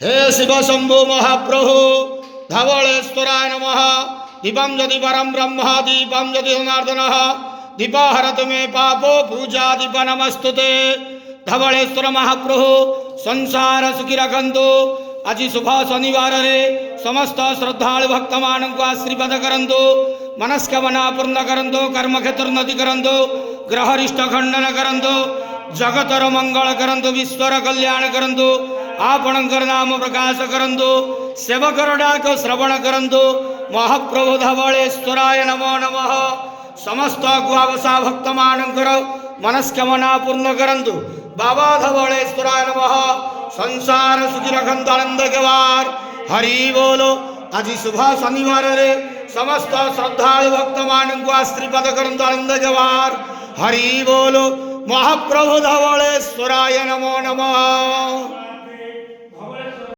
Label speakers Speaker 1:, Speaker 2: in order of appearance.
Speaker 1: हे शिव शंभो महाप्रभु धवलेश्वराय नमः। दीपं यदि परम ब्रह्म दीपं यदि जनार्दन दीपहरतु मे पापो पूजा दीप नमस्तुते। धवलेश्वर महाप्रभु संसार सुखी रखंतु। आज शुभ शनिवार रे समस्त श्रद्धालु भक्त मान को आशीर्वाद करंतु। मनस्कामना पूर्ण करंतु। कर्म क्षेत्र उन्नति करंतु। ग्रहरिष्ट खंडन करंतु। जगतर मंगल करंतु। विश्वर कल्याण करंतु। आपणकर नाम प्रकाश करंतु। सेवकर डाक श्रवण करंतु। महाप्रभु धवलेश्वराय नमो नमः। समस्त गुआवसा भक्त मानकर मनस्कामना पूर्ण करंतु। बाबा धवलेश्वराय नमः। संसार सुखी रखंतु आनंद गवार हरि बोलो। आज शुभ शनिवार रे समस्त श्रद्धालु भक्त मान को आशीर्वाद करंतु आनंद गवार हरि बोलो। महाप्रभु धवलेश्वराय नमो नमः।